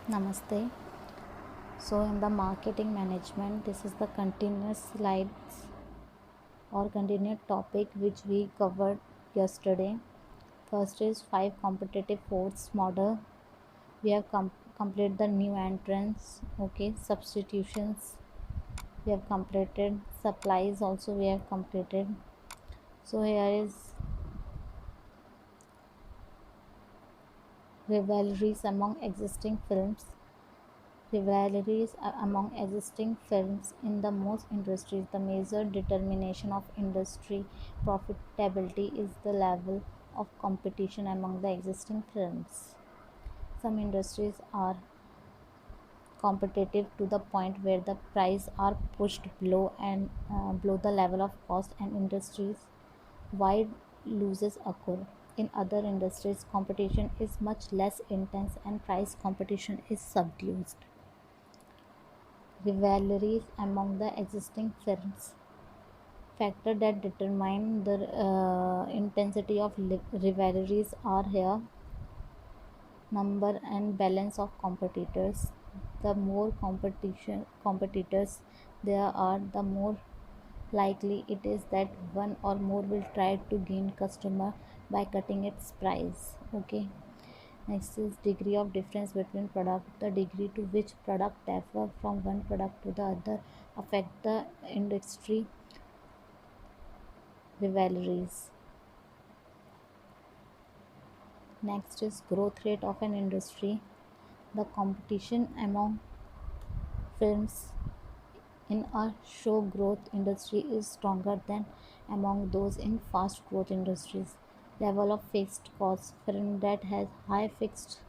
Namaste. So, in the marketing management, this is the continuous slides or continued topic which we covered yesterday. First is five competitive force model. We have completed the new entrance. Okay, substitutions. We have completed supplies. Also, we have completed. So here is rivalries among existing films. Rivalries among existing firms in the most industries. The major determination of industry profitability is the level of competition among the existing firms. Some industries are competitive to the point where the price are pushed below the level of cost, and industries wide losses occur. In other industries, competition is much less intense and price competition is subdued. Rivalries among the existing firms. Factors that determine the intensity of rivalries are here: number and balance of competitors. The more competitors there are, the more likely it is that one or more will try to gain customer by cutting its price. Okay. Next is degree of difference between product. The degree to which product differ from one product to the other affect the industry rivalries. Next is growth rate of an industry. The competition among firms in a show growth industry is stronger than among those in fast growth industries. Level of fixed cost. Firm that has high fixed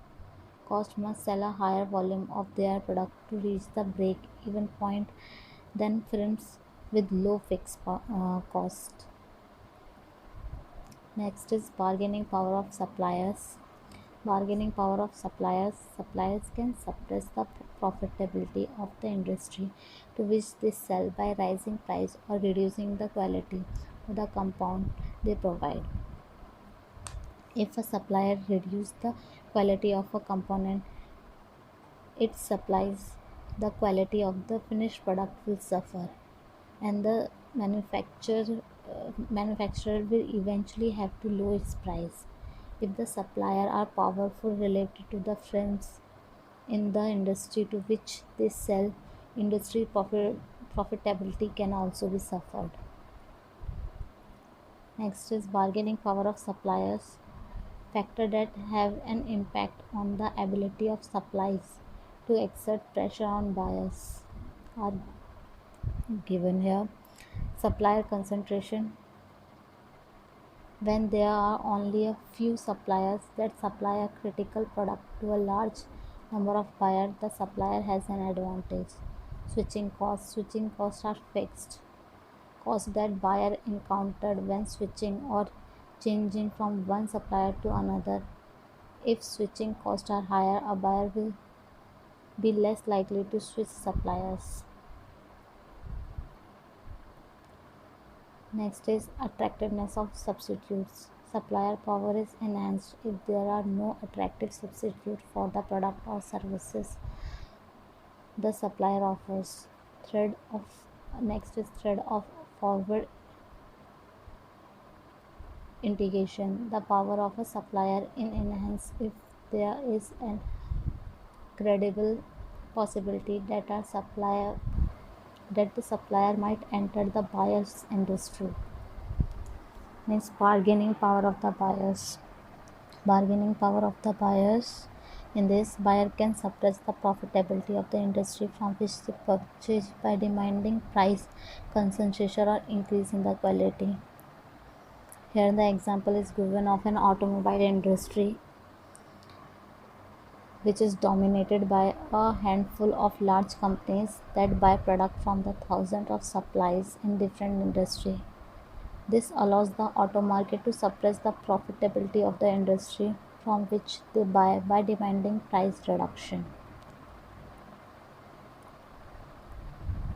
cost must sell a higher volume of their product to reach the break even point than firms with low fixed cost. Next is bargaining power of suppliers. Bargaining power of suppliers. Suppliers can suppress the profitability of the industry to which they sell by raising price or reducing the quality of the compound they provide. If a supplier reduces the quality of a component it supplies, the quality of the finished product will suffer, and the manufacturer will eventually have to lower its price. If the supplier are powerful related to the firms in the industry to which they sell, industry profitability can also be suffered. Next is bargaining power of suppliers. Factors that have an impact on the ability of supplies to exert pressure on buyers are given here. Supplier concentration. When there are only a few suppliers that supply a critical product to a large number of buyers, the supplier has an advantage. Switching costs. Switching costs are fixed costs that buyer encountered when switching or changing from one supplier to another. If switching costs are higher, a buyer will be less likely to switch suppliers. Next is attractiveness of substitutes. Supplier power is enhanced if there are no attractive substitute for the product or services the supplier offers. Thread of Next is thread of forward integration. The power of a supplier in enhance if there is an credible possibility that the supplier might enter the buyer's industry. Next, bargaining power of the buyers. Bargaining power of the buyers. In this, buyer can suppress the profitability of the industry from which they purchase by demanding price concentration or increase in the quality. Here the example is given of an automobile industry which is dominated by a handful of large companies that buy product from the thousands of suppliers in different industries. This allows the auto market to suppress the profitability of the industry from which they buy by demanding price reduction.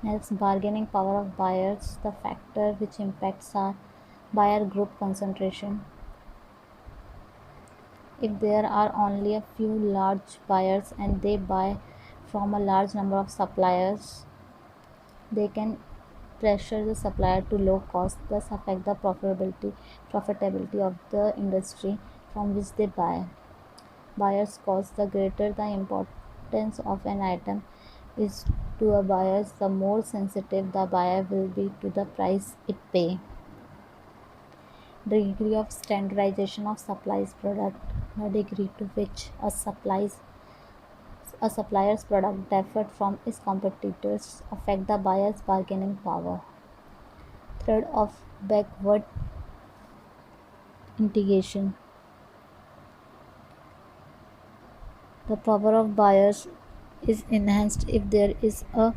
Next, bargaining power of buyers. The factor which impacts are buyer group concentration. If there are only a few large buyers and they buy from a large number of suppliers, they can pressure the supplier to low cost, thus affect the profitability of the industry from which they buy. Buyer's cost: the greater the importance of an item is to a buyer, the more sensitive the buyer will be to the price it pay. The degree of standardization of supplies product: the degree to which a supplier's product differed from its competitors affect the buyer's bargaining power. Third of backward integration: the power of buyers is enhanced if there is a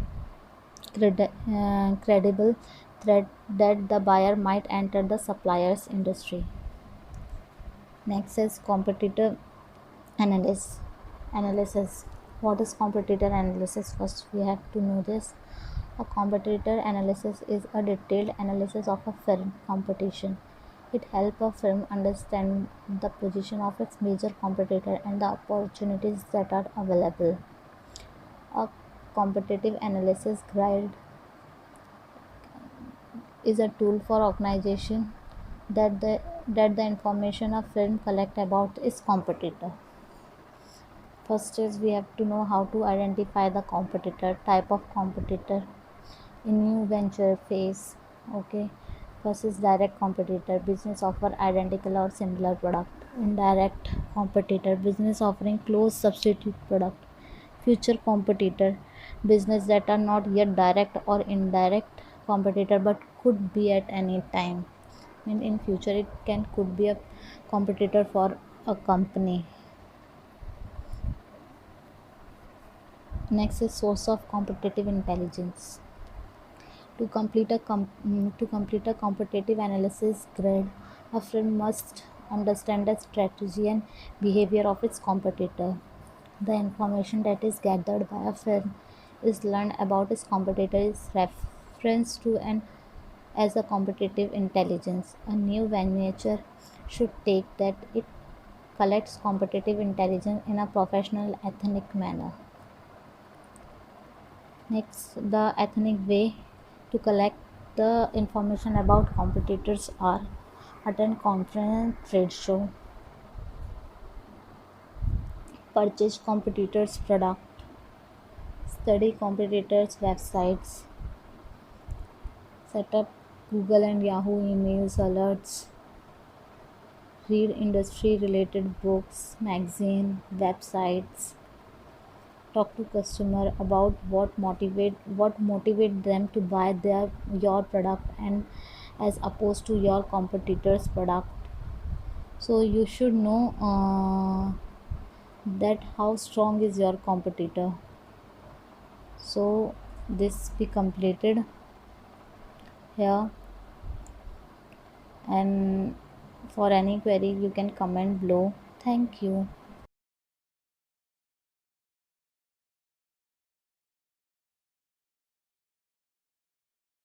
credible threat that the buyer might enter the supplier's industry. Next is competitor analysis. What is competitor analysis? First, we have to know this. A competitor analysis is a detailed analysis of a firm competition. It helps a firm understand the position of its major competitor and the opportunities that are available. A competitive analysis guide is a tool for organization that the information a firm collect about its competitor. First is we have to know how to identify the competitor, type of competitor in new venture phase. Okay. First is direct competitor, business offer identical or similar product. Indirect competitor, business offering close substitute product. Future competitor, business that are not yet direct or indirect competitor but could be at any time. And in future it could be a competitor for a company. Next is source of competitive intelligence. To complete a competitive analysis grid, a firm must understand the strategy and behavior of its competitor. The information that is gathered by a firm is learned about its competitor is referenced to and as a competitive intelligence. A new venture should take that it collects competitive intelligence in a professional, ethnic manner. Next, the ethnic way to collect the information about competitors are: attend conference, trade show, purchase competitors' product, study competitors' websites, set up Google and Yahoo emails alerts, read industry related books, magazine, websites, talk to customer about what motivate them to buy your product and as opposed to your competitors product. So you should know that how strong is your competitor. So this be completed here, and for any query you can comment below. Thank you.